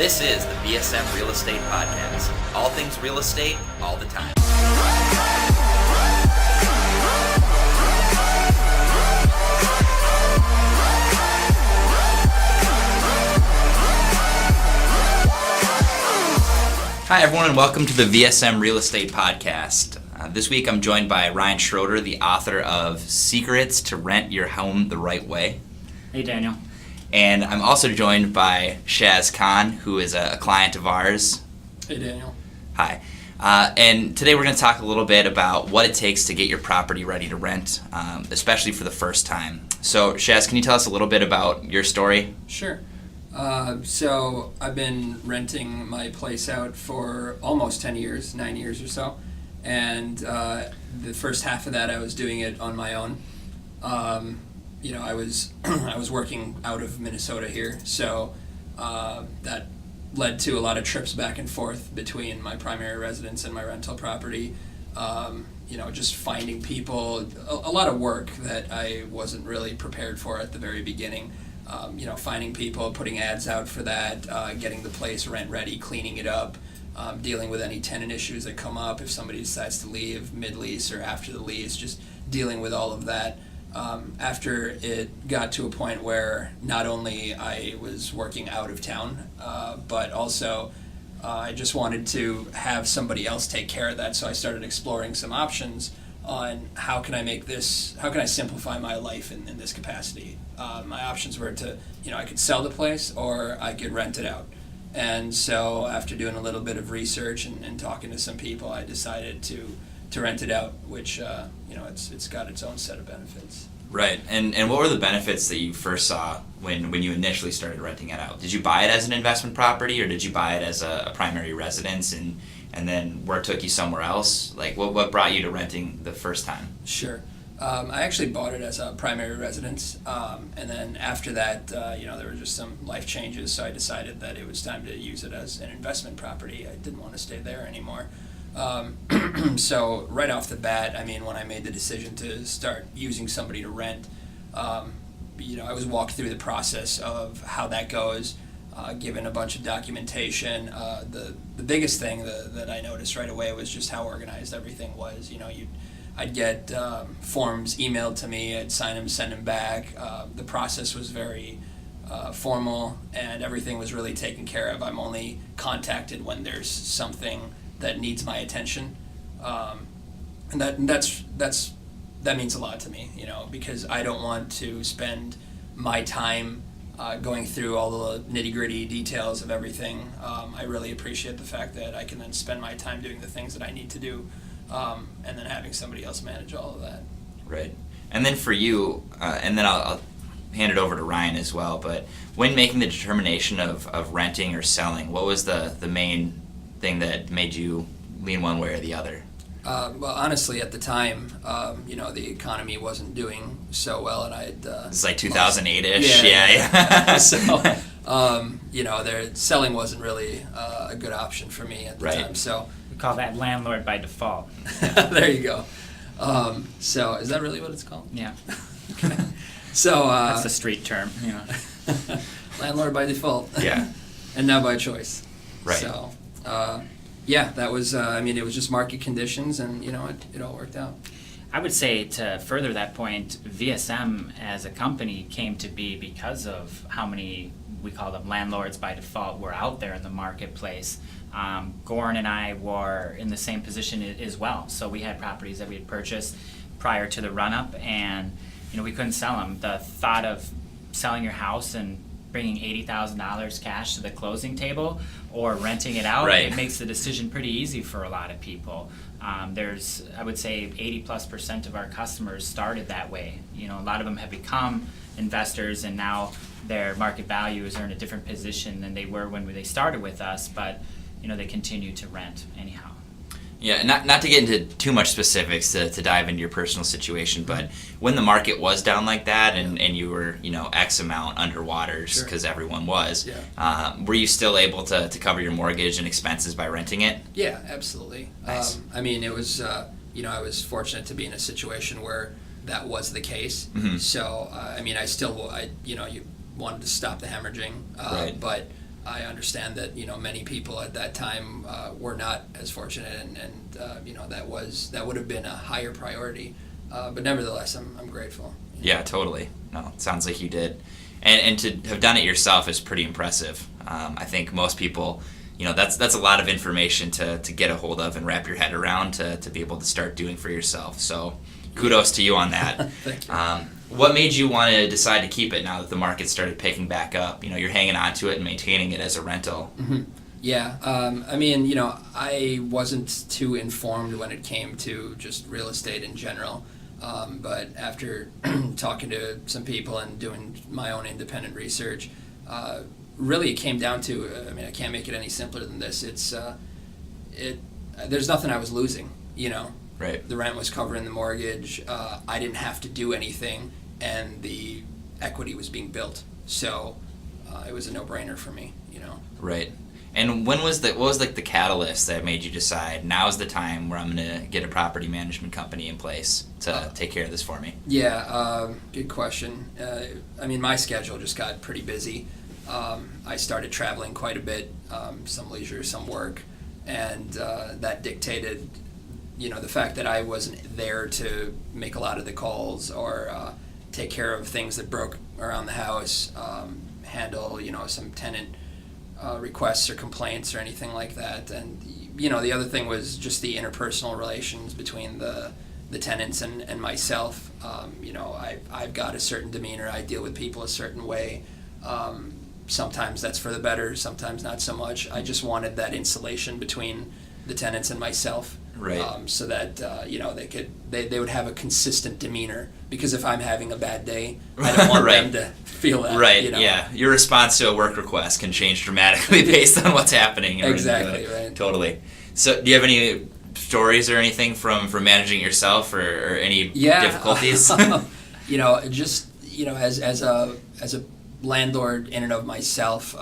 This is the VSM Real Estate Podcast. All things real estate, all the time. Hi everyone and welcome to the VSM Real Estate Podcast. This week I'm joined by Ryan Schroeder, the author of Secrets to Rent Your Home the Right Way. Hey Daniel. And I'm also joined by Shaz Khan, who is a client of ours. Hey Daniel. Hi. And today we're going to talk a little bit about what it takes to get your property ready to rent, especially for the first time. So Shaz, can you tell us a little bit about your story? Sure. So I've been renting my place out for almost 10 years, 9 years or so. And the first half of that I was doing it on my own. I was working out of Minnesota here, so that led to a lot of trips back and forth between my primary residence and my rental property. Just finding people, a lot of work that I wasn't really prepared for at the very beginning. Finding people, putting ads out for that, getting the place rent ready, cleaning it up, dealing with any tenant issues that come up if somebody decides to leave mid-lease or after the lease, just dealing with all of that. After it got to a point where not only I was working out of town, but also I just wanted to have somebody else take care of that, so I started exploring some options on how can I simplify my life in this capacity. My options were to, I could sell the place or I could rent it out. And so after doing a little bit of research and talking to some people, I decided to rent it out, which, it's got its own set of benefits. Right. And what were the benefits that you first saw when you initially started renting it out? Did you buy it as an investment property or did you buy it as a primary residence and then where took you somewhere else? Like what brought you to renting the first time? Sure. I actually bought it as a primary residence, and then after that, there were just some life changes, so I decided that it was time to use it as an investment property. I didn't want to stay there anymore. So right off the bat, when I made the decision to start using somebody to rent, I was walked through the process of how that goes, given a bunch of documentation. The biggest thing that I noticed right away was just how organized everything was. I'd get forms emailed to me, I'd sign them, send them back. The process was very formal, and everything was really taken care of. I'm only contacted when there's something that needs my attention, and that means a lot to me, because I don't want to spend my time going through all the nitty-gritty details of everything. I really appreciate the fact that I can then spend my time doing the things that I need to do, and then having somebody else manage all of that. Right. And then for you, and then I'll hand it over to Ryan as well, but when making the determination of renting or selling, what was the main thing that made you lean one way or the other? Well, honestly, at the time, the economy wasn't doing so well, and it's like 2008-ish. Yeah. So, selling wasn't really a good option for me at the time. So we call that landlord by default. There you go. So is that really what it's called? Yeah. So that's a street term. Landlord by default. Yeah. And now by choice. Right. So. That was, it was just market conditions, and, it all worked out. I would say, to further that point, VSM as a company came to be because of how many, we call them landlords by default, were out there in the marketplace. Goran and I were in the same position as well. So we had properties that we had purchased prior to the run-up, and, we couldn't sell them. The thought of selling your house and bringing $80,000 cash to the closing table or renting it out, right. It makes the decision pretty easy for a lot of people. There's, I would say, 80+% of our customers started that way. A lot of them have become investors, and now their market values are in a different position than they were when they started with us, but they continue to rent anyhow. Yeah, not to get into too much specifics to dive into your personal situation, but when the market was down like that and you were, X amount underwater because everyone was, were you still able to cover your mortgage and expenses by renting it? Yeah, absolutely. Nice. It was, I was fortunate to be in a situation where that was the case. Mm-hmm. So, I still, you wanted to stop the hemorrhaging, right. But I understand that many people at that time were not as fortunate, and that would have been a higher priority. But nevertheless, I'm grateful. Yeah, totally. No, it sounds like you did, and to have done it yourself is pretty impressive. I think most people, that's a lot of information to get a hold of and wrap your head around to be able to start doing for yourself. So kudos to you on that. Thank you. What made you want to decide to keep it now that the market started picking back up? You're hanging on to it and maintaining it as a rental. Mm-hmm. Yeah. I wasn't too informed when it came to just real estate in general. But after talking to some people and doing my own independent research, really it came down to, I can't make it any simpler than this. There's nothing I was losing, Right. The rent was covering the mortgage. I didn't have to do anything, and the equity was being built. So it was a no-brainer for me, Right. And what was the catalyst that made you decide now's the time where I'm going to get a property management company in place to take care of this for me? Yeah, good question. My schedule just got pretty busy. I started traveling quite a bit, some leisure, some work, and that dictated, the fact that I wasn't there to make a lot of the calls or take care of things that broke around the house, handle, some tenant requests or complaints or anything like that. And, the other thing was just the interpersonal relations between the tenants and myself. I've got a certain demeanor. I deal with people a certain way. Sometimes that's for the better, sometimes not so much. I just wanted that insulation between the tenants and myself. Right. So that they would have a consistent demeanor, because if I'm having a bad day, I don't want right. them to feel that. Right. Yeah. Your response to a work request can change dramatically based on what's happening. Exactly. Right. Totally. So, do you have any stories or anything from managing yourself or any difficulties? As a landlord in and of myself,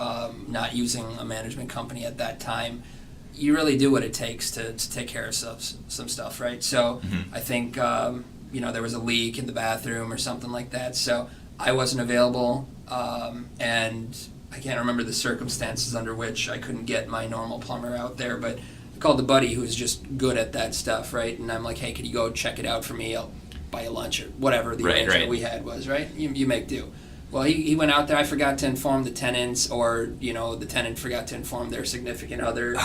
not using a management company at that time, you really do what it takes to take care of some stuff, right? So Mm-hmm. I think, there was a leak in the bathroom or something like that, so I wasn't available, and I can't remember the circumstances under which I couldn't get my normal plumber out there, but I called the buddy who's just good at that stuff, right? And I'm like, hey, could you go check it out for me? I'll buy you lunch or whatever the arrangement we had was, right? You make do. Well, he went out there. I forgot to inform the tenants, or the tenant forgot to inform their significant other,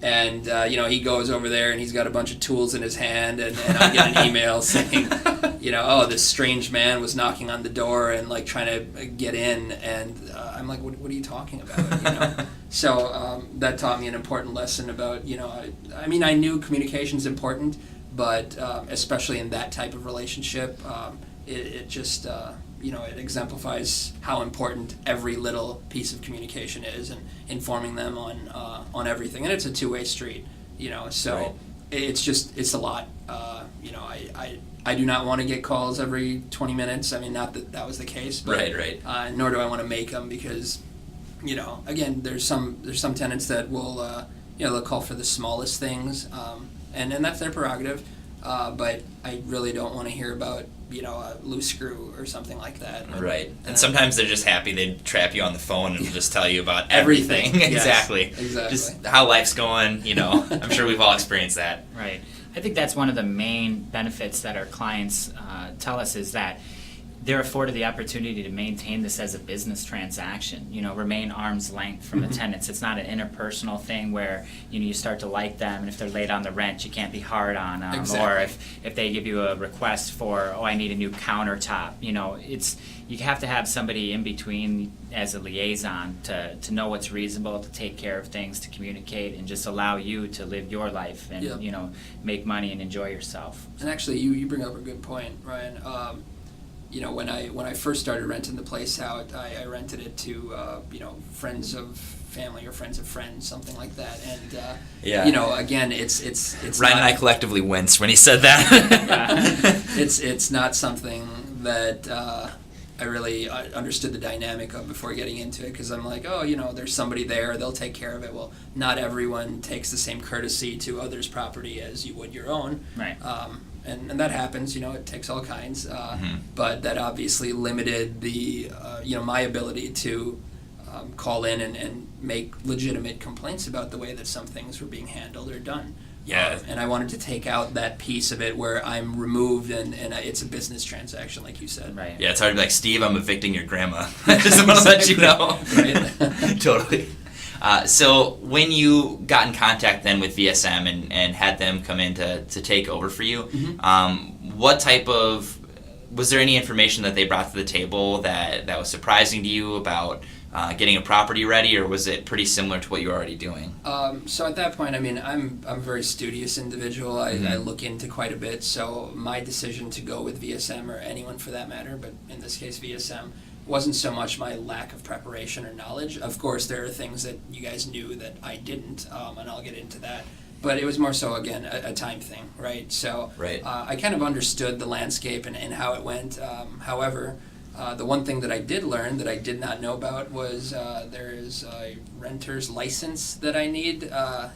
and he goes over there and he's got a bunch of tools in his hand, and I get an email saying, this strange man was knocking on the door and like trying to get in, and I'm like, what are you talking about? So that taught me an important lesson about I knew communication's important, but especially in that type of relationship, it just it exemplifies how important every little piece of communication is, and informing them on everything. And it's a two-way street, so right. It's a lot. I do not want to get calls every 20 minutes. Not that was the case, but right. Nor do I want to make them, because again, there's some tenants that will they'll call for the smallest things, and that's their prerogative. But I really don't want to hear about a loose screw or something like that. Right. And sometimes they're just happy they trap you on the phone and just tell you about everything. Exactly. Just how life's going, I'm sure we've all experienced that. Right. I think that's one of the main benefits that our clients tell us, is that they're afforded the opportunity to maintain this as a business transaction, remain arm's length from the tenants. It's not an interpersonal thing where, you start to like them, and if they're late on the rent, you can't be hard on them. Exactly. Or if they give you a request for, I need a new countertop, you have to have somebody in between as a liaison to know what's reasonable, to take care of things, to communicate, and just allow you to live your life and, Yep. make money and enjoy yourself. And actually, you bring up a good point, Ryan. When I first started renting the place out, I rented it to friends of family or friends of friends, something like that. And again, it's Ryan and I collectively winced when he said that. it's not something that I really understood the dynamic of before getting into it, because I'm like, there's somebody there, they'll take care of it. Well, not everyone takes the same courtesy to others' property as you would your own. Right. And that happens, it takes all kinds, but that obviously limited the, my ability to call in and make legitimate complaints about the way that some things were being handled or done. Yeah. And I wanted to take out that piece of it where I'm removed and it's a business transaction, like you said. Right. Yeah, it's hard to be like, Steve, I'm evicting your grandma. I just want to let you know. Right. Totally. So when you got in contact then with VSM and had them come in to take over for you, what type of, was there any information that they brought to the table that was surprising to you about getting a property ready, or was it pretty similar to what you were already doing? So at that point, I mean, I'm a very studious individual. I look into quite a bit. So my decision to go with VSM, or anyone for that matter, but in this case VSM, wasn't so much my lack of preparation or knowledge. Of course, there are things that you guys knew that I didn't, and I'll get into that. But it was more so, again, a time thing, right? So Right. I kind of understood the landscape and how it went. However, the one thing that I did learn that I did not know about was there is a renter's license that I need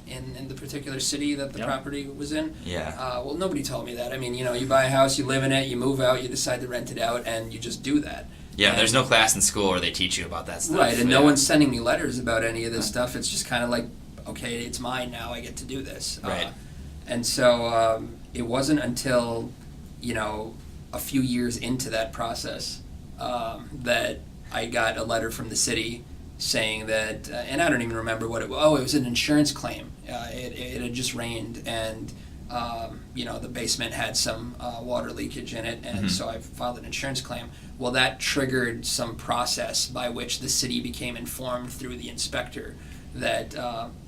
in the particular city that the property was in. Yeah. Well, nobody told me that. I mean, you buy a house, you live in it, you move out, you decide to rent it out, and you just do that. Yeah, And- there's no class in school where they teach you about that stuff. Right, and Yeah. no one's sending me letters about any of this stuff. It's just kind of like, okay, it's mine now, I get to do this. Right. And so it wasn't until, a few years into that process that I got a letter from the city saying that, and I don't even remember what it was. Oh, it was an insurance claim. It had just rained, and the basement had some water leakage in it, and so I filed an insurance claim. Well, that triggered some process by which the city became informed through the inspector that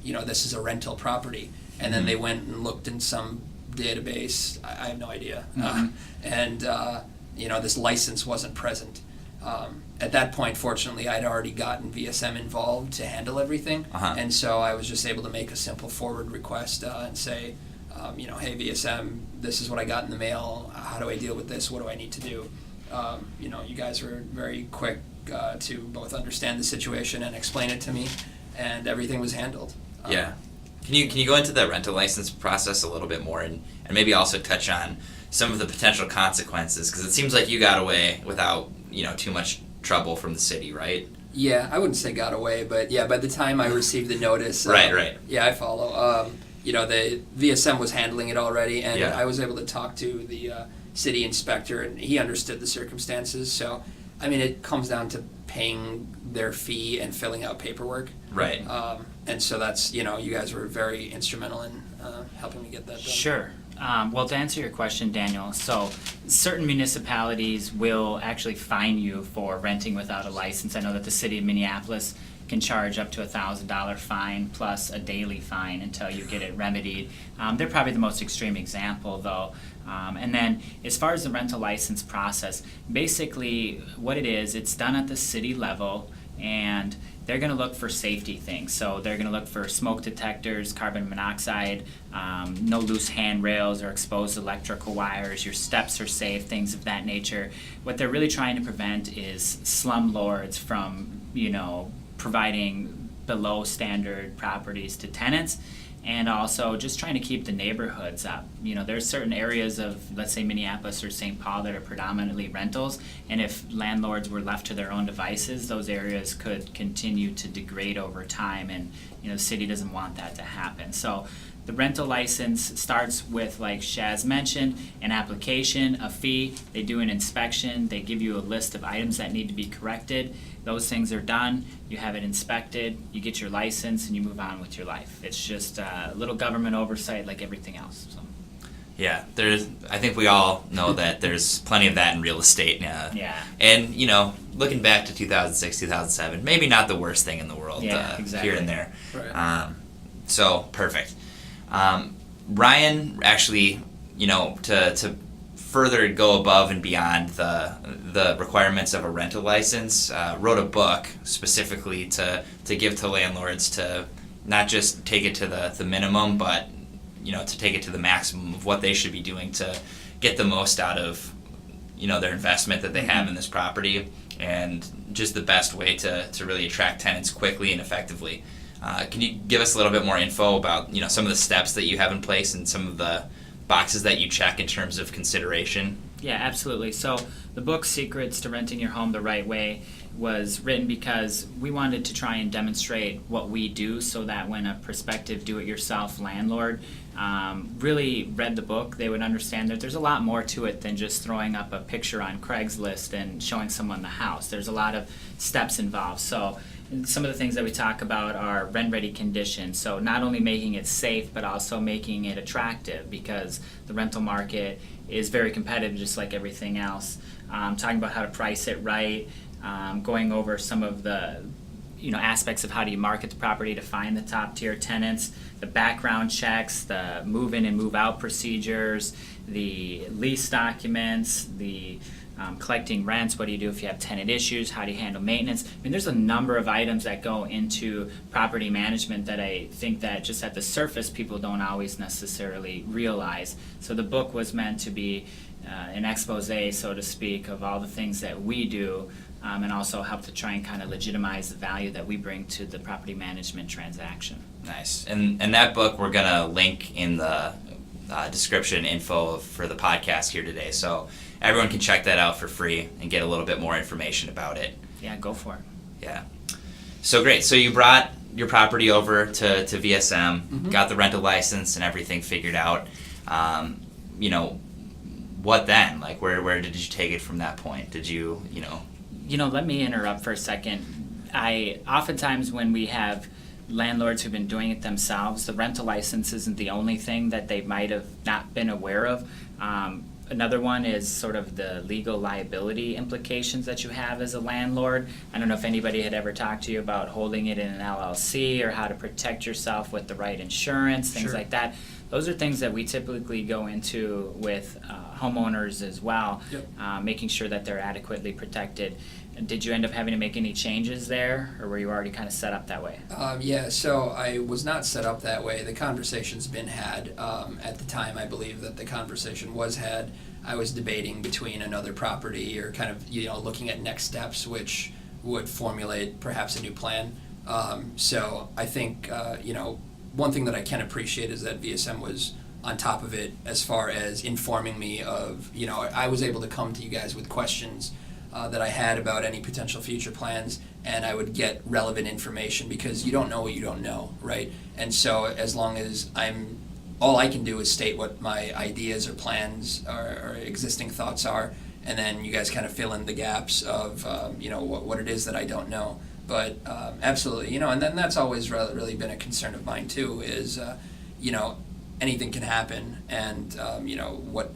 this is a rental property, and then they went and looked in some database. I have no idea, and this license wasn't present. At that point, fortunately, I'd already gotten VSM involved to handle everything, and so I was just able to make a simple forward request and say, hey VSM, this is what I got in the mail. How do I deal with this? What do I need to do? You guys were very quick to both understand the situation and explain it to me, and everything was handled. Yeah. Can you go into the rental license process a little bit more and maybe also touch on some of the potential consequences? Because it seems like you got away without too much trouble from the city, right? Yeah, I wouldn't say got away, but yeah, by the time I received the notice, Right. Yeah, I follow. The VSM was handling it already, and Yeah. I was able to talk to the city inspector, and he understood the circumstances. So, I mean, it comes down to paying their fee and filling out paperwork. Right. And so that's, you guys were very instrumental in helping me get that done. Sure. Well, to answer your question, Daniel, so certain municipalities will actually fine you for renting without a license. I know that the city of Minneapolis can charge up to $1,000 fine plus a daily fine until you get it remedied. They're probably the most extreme example, though. And then as far as the rental license process, basically what it is, it's done at the city level, and they're going to look for safety things. So they're going to look for smoke detectors, carbon monoxide, no loose handrails or exposed electrical wires, your steps are safe, things of that nature. What they're really trying to prevent is slumlords from, providing below standard properties to tenants, and also just trying to keep the neighborhoods up. There's certain areas of, let's say, Minneapolis or St. Paul that are predominantly rentals, and if landlords were left to their own devices, those areas could continue to degrade over time, and the city doesn't want that to happen. So the rental license starts with, like Shaz mentioned, an application, a fee, they do an inspection, they give you a list of items that need to be corrected. Those things are done, you have it inspected, you get your license, and you move on with your life. It's just a little government oversight like everything else. So. Yeah, I think we all know that there's plenty of that in real estate. Yeah. And, looking back to 2006, 2007, maybe not the worst thing in the world exactly. here and there. Right. So, perfect. Ryan actually, to further go above and beyond the requirements of a rental license, wrote a book specifically to give to landlords to not just take it to the minimum, but to take it to the maximum of what they should be doing to get the most out of their investment that they have in this property, and just the best way to really attract tenants quickly and effectively. Can you give us a little bit more info about some of the steps that you have in place and some of the boxes that you check in terms of consideration? Yeah, absolutely. So the book Secrets to Renting Your Home the Right Way was written because we wanted to try and demonstrate what we do so that when a prospective do-it-yourself landlord really read the book, they would understand that there's a lot more to it than just throwing up a picture on Craigslist and showing someone the house. There's a lot of steps involved. So some of the things that we talk about are rent-ready conditions. So not only making it safe, but also making it attractive, because the rental market is very competitive, just like everything else. Talking about how to price it right, going over some of the aspects of how do you market the property to find the top tier tenants, the background checks, the move in and move out procedures, the lease documents, the collecting rents. What do you do if you have tenant issues? How do you handle maintenance? I mean, there's a number of items that go into property management that I think that just at the surface people don't always necessarily realize. So the book was meant to be an expose, so to speak, of all the things that we do, and also help to try and kind of legitimize the value that we bring to the property management transaction. Nice. And that book we're going to link in the description info for the podcast here today, so everyone can check that out for free and get a little bit more information about it. Yeah, go for it. Yeah. So great. So you brought your property over to VSM, got the rental license and everything figured out. What then? Like, where did you take it from that point? Did you, let me interrupt for a second. Oftentimes when we have landlords who've been doing it themselves, the rental license isn't the only thing that they might have not been aware of. Another one is sort of the legal liability implications that you have as a landlord. I don't know if anybody had ever talked to you about holding it in an LLC or how to protect yourself with the right insurance, things like that. Those are things that we typically go into with homeowners as well, making sure that they're adequately protected. Did you end up having to make any changes there, or were you already kind of set up that way? So I was not set up that way. The conversation's been had. At the time, I believe that the conversation was had. I was debating between another property or kind of, looking at next steps, which would formulate perhaps a new plan. So I think, one thing that I can appreciate is that VSM was on top of it as far as informing me of, I was able to come to you guys with questions that I had about any potential future plans, and I would get relevant information, because you don't know what you don't know, right? And so as long as all I can do is state what my ideas or plans or existing thoughts are, and then you guys kind of fill in the gaps of, what it is that I don't know. But absolutely, and then that's always really been a concern of mine too, is, anything can happen, and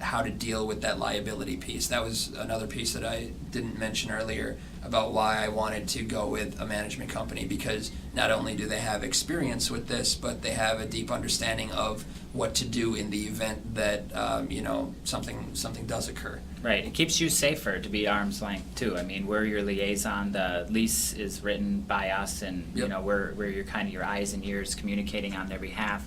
how to deal with that liability piece. That was another piece that I didn't mention earlier about why I wanted to go with a management company, because not only do they have experience with this, but they have a deep understanding of what to do in the event that something does occur. Right. It keeps you safer to be arm's length too. I mean, we're your liaison. The lease is written by us, and we're your kind of your eyes and ears communicating on their behalf.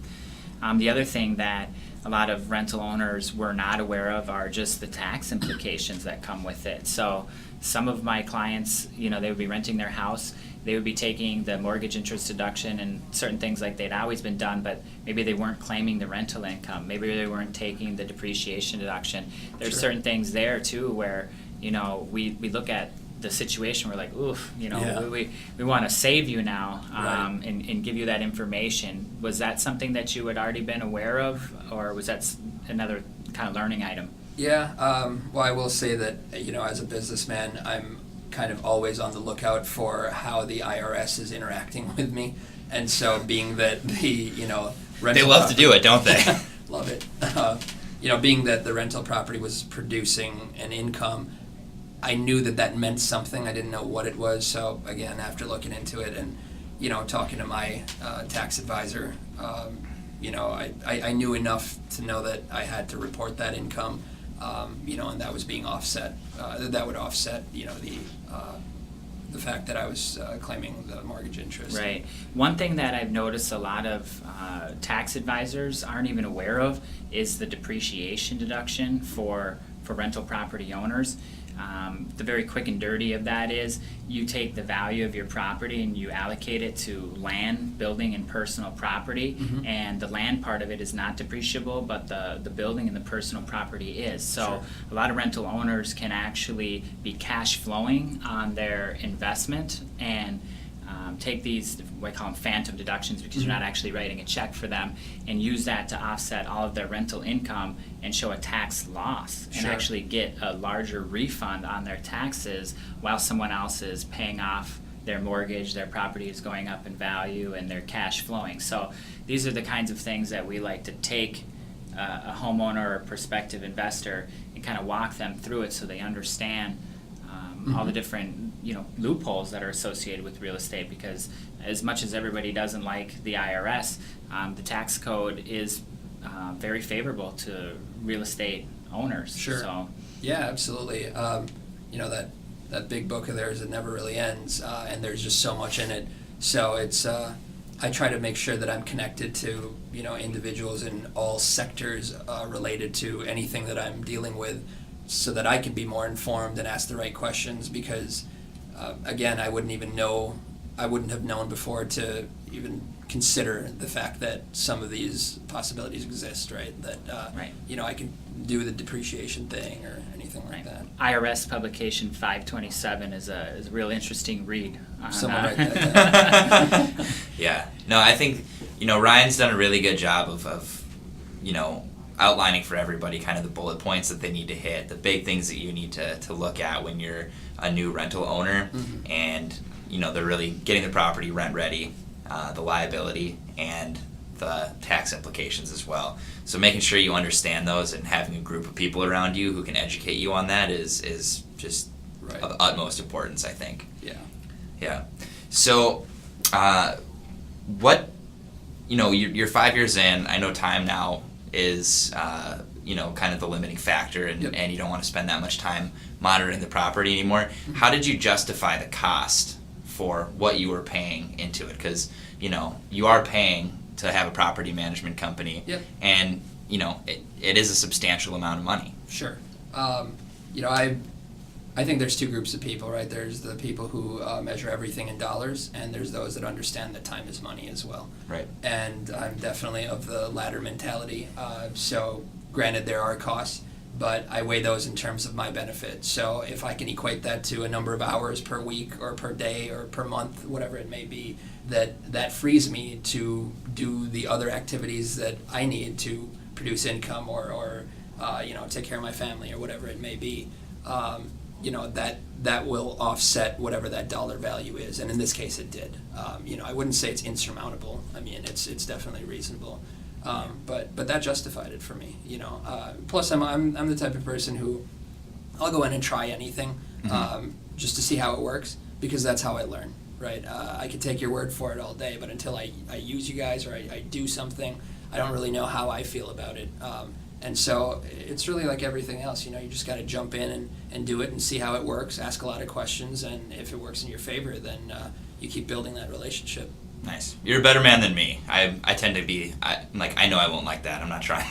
The other thing that a lot of rental owners were not aware of are just the tax implications that come with it. So some of my clients, they would be renting their house, they would be taking the mortgage interest deduction and certain things like they'd always been done, but maybe they weren't claiming the rental income. Maybe they weren't taking the depreciation deduction. There's certain things there too where, we look at the situation, we're like, oof, we want to save you now, and give you that information. Was that something that you had already been aware of, or was that another kind of learning item? Yeah, well, I will say that, as a businessman, I'm kind of always on the lookout for how the IRS is interacting with me. And so being that the, rental they love to do it, don't they? Love it. Being that the rental property was producing an income, I knew that meant something. I didn't know what it was. So again, after looking into it and, talking to my tax advisor, I knew enough to know that I had to report that income, and that was being offset. That would offset, the fact that I was claiming the mortgage interest. Right. One thing that I've noticed a lot of tax advisors aren't even aware of is the depreciation deduction for rental property owners. The very quick and dirty of that is you take the value of your property and you allocate it to land, building, and personal property. And the land part of it is not depreciable, but the building and the personal property is. So a lot of rental owners can actually be cash flowing on their investment and take these, what I call them phantom deductions, because you're not actually writing a check for them, and use that to offset all of their rental income and show a tax loss and actually get a larger refund on their taxes while someone else is paying off their mortgage, their property is going up in value, and they're cash flowing. So these are the kinds of things that we like to take a homeowner or a prospective investor and kind of walk them through it so they understand all the different loopholes that are associated with real estate, because as much as everybody doesn't like the IRS, the tax code is very favorable to real estate owners. So yeah, absolutely. That big book of theirs, it never really ends, and there's just so much in it. So it's I try to make sure that I'm connected to individuals in all sectors related to anything that I'm dealing with, so that I can be more informed and ask the right questions, because again, I wouldn't have known before to even consider the fact that some of these possibilities exist, right? That I can do the depreciation thing or anything like that. IRS publication 527 is a real interesting read. Someone write that down. Yeah. No, I think Ryan's done a really good job of outlining for everybody kind of the bullet points that they need to hit, the big things that you need to look at when you're a new rental owner, and they're really getting the property rent ready, the liability, and the tax implications as well. So making sure you understand those and having a group of people around you who can educate you on that is just of utmost importance, I think. Yeah. So what you're 5 years in. I know time now is kind of the limiting factor, and you don't want to spend that much time monitoring the property anymore. How did you justify the cost for what you were paying into it? Because you are paying to have a property management company, and it is a substantial amount of money. Sure. I think there's two groups of people, right? There's the people who measure everything in dollars, and there's those that understand that time is money as well. Right. And I'm definitely of the latter mentality. So granted, there are costs, but I weigh those in terms of my benefit. So if I can equate that to a number of hours per week or per day or per month, whatever it may be, that frees me to do the other activities that I need to produce income or take care of my family or whatever it may be. That will offset whatever that dollar value is, and in this case, it did. I wouldn't say it's insurmountable. I mean, it's definitely reasonable, but that justified it for me. Plus, I'm the type of person who I'll go in and try anything just to see how it works, because that's how I learn. Right? I could take your word for it all day, but until I use you guys or I do something, I don't really know how I feel about it. And so it's really like everything else, you just got to jump in and do it and see how it works, ask a lot of questions, and if it works in your favor, then you keep building that relationship. Nice. You're a better man than me. I tend to be, I know I won't like that. I'm not trying.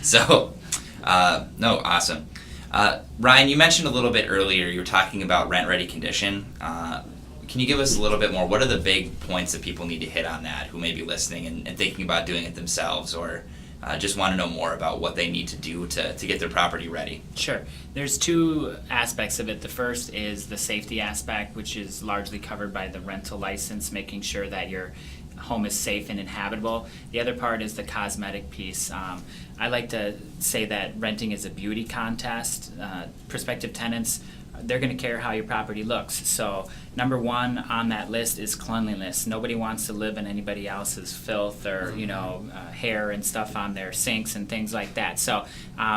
So, no, awesome. Ryan, you mentioned a little bit earlier, you were talking about rent-ready condition. Can you give us a little bit more? What are the big points that people need to hit on that, who may be listening and thinking about doing it themselves, or just want to know more about what they need to do to get their property ready? Sure. There's two aspects of it. The first is the safety aspect, which is largely covered by the rental license, making sure that your home is safe and inhabitable. The other part is the cosmetic piece. I like to say that renting is a beauty contest. Prospective tenants, they're going to care how your property looks. So number one on that list is cleanliness. Nobody wants to live in anybody else's filth or hair and stuff on their sinks and things like that. So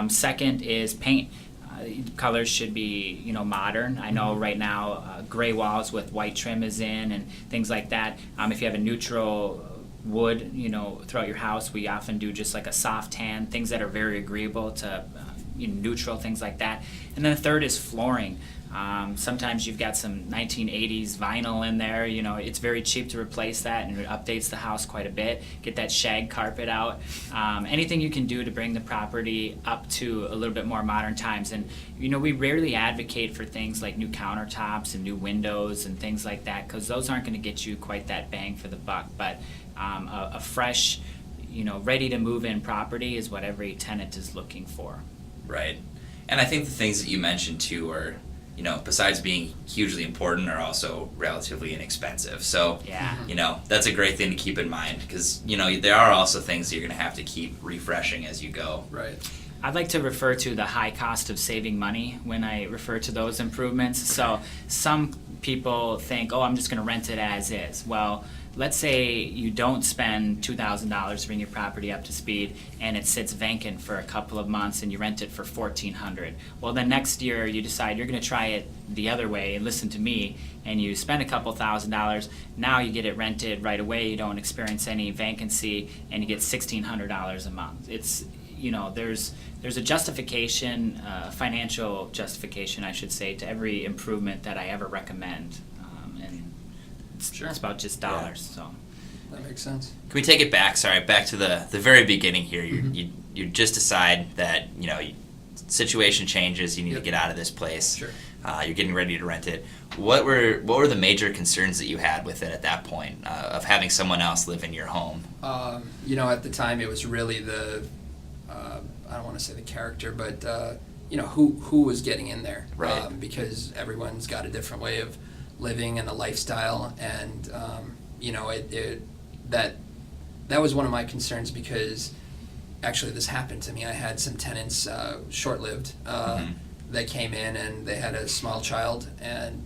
second is paint. Colors should be modern. I know right now gray walls with white trim is in and things like that. If you have a neutral wood throughout your house, we often do just like a soft tan, things that are very agreeable to neutral, things like that. And then the third is flooring. Sometimes you've got some 1980s vinyl in there. You know, it's very cheap to replace that, and it updates the house quite a bit. Get that shag carpet out. Anything you can do to bring the property up to a little bit more modern times. And, you know, we rarely advocate for things like new countertops and new windows and things like that, because those aren't going to get you quite that bang for the buck. But a fresh, you know, ready to move in property is what every tenant is looking for. Right. And I think the things that you mentioned too are, you know, besides being hugely important, are also relatively inexpensive. So, Yeah. you know, that's a great thing to keep in mind, because, you know, there are also things that you're going to have to keep refreshing as you go. Right. I'd like to refer to the high cost of saving money when I refer to those improvements. So some people think, oh, I'm just going to rent it as is. Well, let's say you don't spend $2,000 to bring your property up to speed, and it sits vacant for a couple of months, and you rent it for $1,400. Well, then next year you decide you're going to try it the other way and listen to me, and you spend a couple $1,000. Now you get it rented right away. You don't experience any vacancy, and you get $1,600 a month. It's, you know, there's a justification, financial justification, I should say, to every improvement that I ever recommend. And Sure. it's about just dollars. So That makes sense. Can we take it back? Sorry, back to the very beginning here. You just decide that, you know, situation changes. You need to get out of this place. Sure. You're getting ready to rent it. What were the major concerns that you had with it at that point, of having someone else live in your home? You know, at the time it was really the I don't want to say the character, but you know, who was getting in there, right? Because everyone's got a different way of living and a lifestyle, and you know, that was one of my concerns, because actually this happened to me. I had some tenants, short-lived, that came in, and they had a small child, and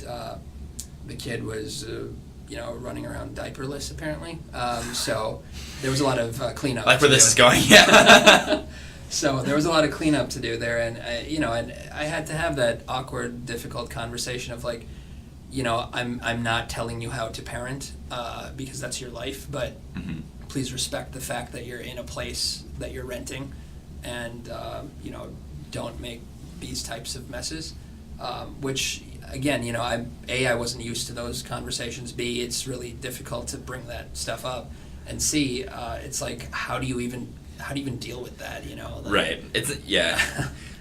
the kid was you know, running around diaperless apparently. So there was a lot of cleanup. Like where this is going, yeah. So there was a lot of cleanup to do there, and you know, and I had to have that awkward, difficult conversation of like, you know, I'm not telling you how to parent, because that's your life, but please respect the fact that you're in a place that you're renting, and you know, don't make these types of messes. Which again, you know, I wasn't used to those conversations. B, it's really difficult to bring that stuff up, and C, it's like how do you even deal with that? You know, like, right. It's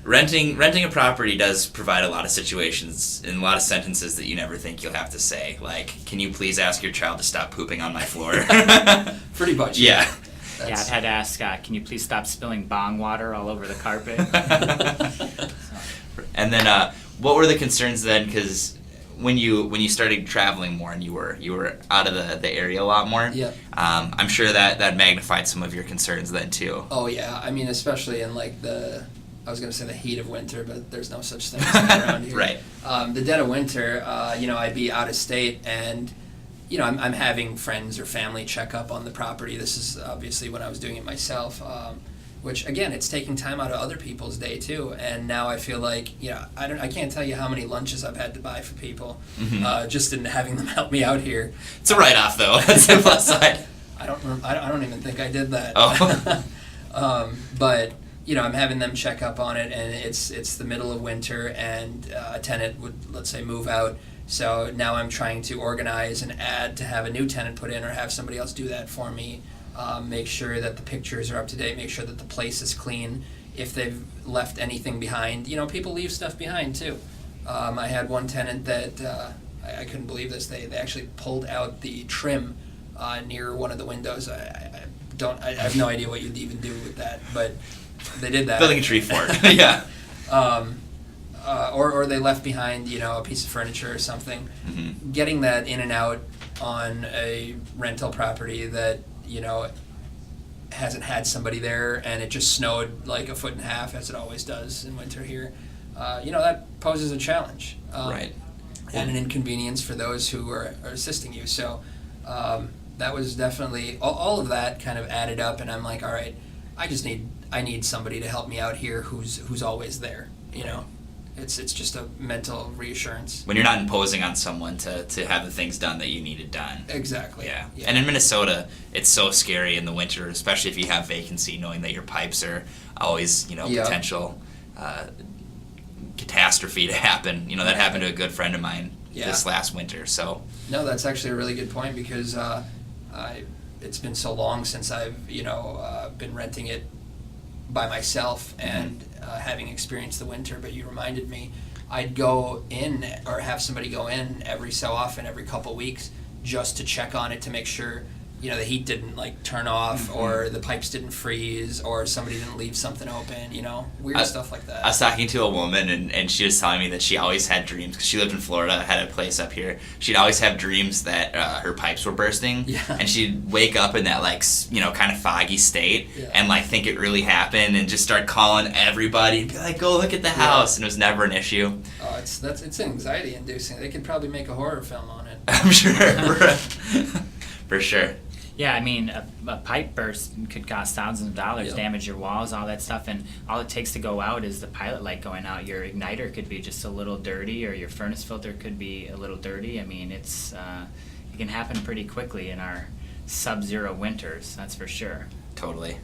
renting a property does provide a lot of situations and a lot of sentences that you never think you'll have to say. Like, can you please ask your child to stop pooping on my floor? Pretty much. Yeah. yeah, I've had to ask, can you please stop spilling bong water all over the carpet? And then, what were the concerns then? Because when you started traveling more and you were out of the area a lot more, Yeah. I'm sure that magnified some of your concerns then too. Oh yeah, I mean, especially in like I was going to say the heat of winter, but there's no such thing as that around here. Right. The dead of winter, you know, I'd be out of state, and you know, I'm having friends or family check up on the property. This is obviously when I was doing it myself, which again, it's taking time out of other people's day too. And now I feel like, you know, I can't tell you how many lunches I've had to buy for people, just in having them help me out here. It's a write-off though. That's the plus side. I don't even think I did that. Oh. But you know, I'm having them check up on it, and it's the middle of winter, and a tenant would, let's say, move out. So now I'm trying to organize an ad to have a new tenant put in, or have somebody else do that for me. Make sure that the pictures are up to date. Make sure that the place is clean. If they've left anything behind, you know, people leave stuff behind too. I had one tenant that I couldn't believe this. They actually pulled out the trim near one of the windows. I have no idea what you'd even do with that, but they did that. Building a tree fort. Yeah. Or they left behind, you know, a piece of furniture or something. Getting that in and out on a rental property that, you know, hasn't had somebody there, and it just snowed like 1.5 feet, as it always does in winter here, you know, that poses a challenge. Right. And an inconvenience for those who are assisting you. So that was definitely, all of that kind of added up, and I'm like, all right, I need somebody to help me out here who's always there, you know. It's just a mental reassurance. When you're not imposing on someone to have the things done that you needed done. Exactly. Yeah. And in Minnesota, it's so scary in the winter, especially if you have vacancy, knowing that your pipes are always, you know, potential catastrophe to happen. That happened to a good friend of mine this last winter. So no, that's actually a really good point, because it's been so long since I've been renting it by myself and having experienced the winter. But you reminded me, I'd go in or have somebody go in every so often, every couple weeks, just to check on it to make sure the heat didn't turn off or the pipes didn't freeze or somebody didn't leave something open, weird stuff like that. I was talking to a woman and she was telling me that she always had dreams, because she lived in Florida, had a place up here. She'd always have dreams that her pipes were bursting, and she'd wake up in that kind of foggy state and think it really happened and just start calling everybody and be like, go look at the house, and it was never an issue. Oh, it's anxiety inducing. They could probably make a horror film on it. I'm sure. For sure. Yeah, I mean, a pipe burst could cost thousands of dollars, damage your walls, all that stuff, and all it takes to go out is the pilot light going out. Your igniter could be just a little dirty, or your furnace filter could be a little dirty. I mean, it can happen pretty quickly in our sub-zero winters, that's for sure. Totally.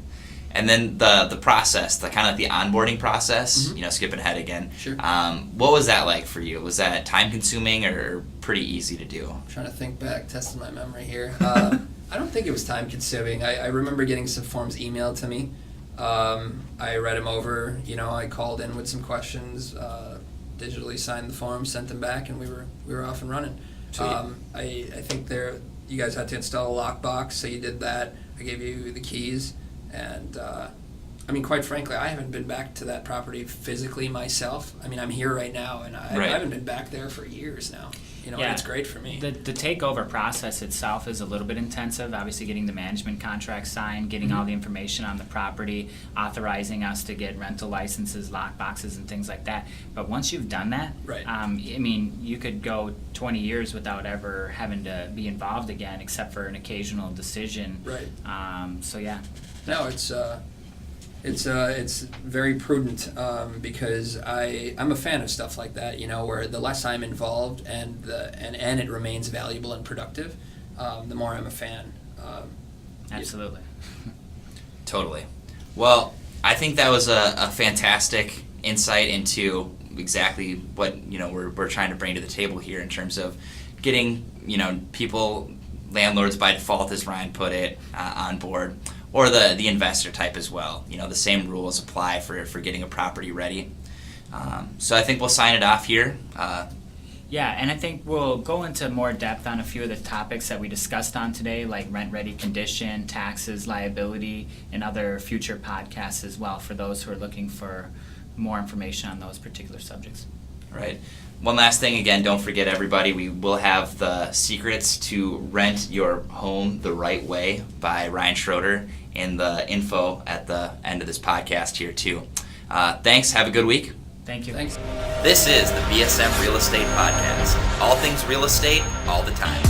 And then the process, the kind of the onboarding process, skipping ahead again. Sure. What was that like for you? Was that time consuming or pretty easy to do? I'm trying to think back, testing my memory here. I don't think it was time consuming. I remember getting some forms emailed to me. I read them over. I called in with some questions, digitally signed the forms, sent them back, and we were off and running. I think you guys had to install a lockbox, so you did that. I gave you the keys, and quite frankly, I haven't been back to that property physically myself. I'm here right now, and I haven't been back there for years now. And it's great for me. The takeover process itself is a little bit intensive. Obviously, getting the management contract signed, getting all the information on the property, authorizing us to get rental licenses, lock boxes, and things like that. But once you've done that, you could go 20 years without ever having to be involved again, except for an occasional decision. Right. No, it's very prudent, because I'm a fan of stuff like that, where the less I'm involved and it remains valuable and productive, the more I'm a fan. Absolutely. Totally. Well, I think that was a fantastic insight into exactly what we're trying to bring to the table here in terms of getting people, landlords by default, as Ryan put it, on board. Or the investor type as well. The same rules apply for getting a property ready. So I think we'll sign it off here. And I think we'll go into more depth on a few of the topics that we discussed on today, like rent-ready condition, taxes, liability, and other future podcasts as well for those who are looking for more information on those particular subjects. Right. One last thing, again, don't forget, everybody, we will have the Secrets to Rent Your Home the Right Way by Ryan Schroeder in the info at the end of this podcast here, too. Thanks. Have a good week. Thank you. Thanks. This is the VSM Real Estate Podcast. All things real estate, all the time.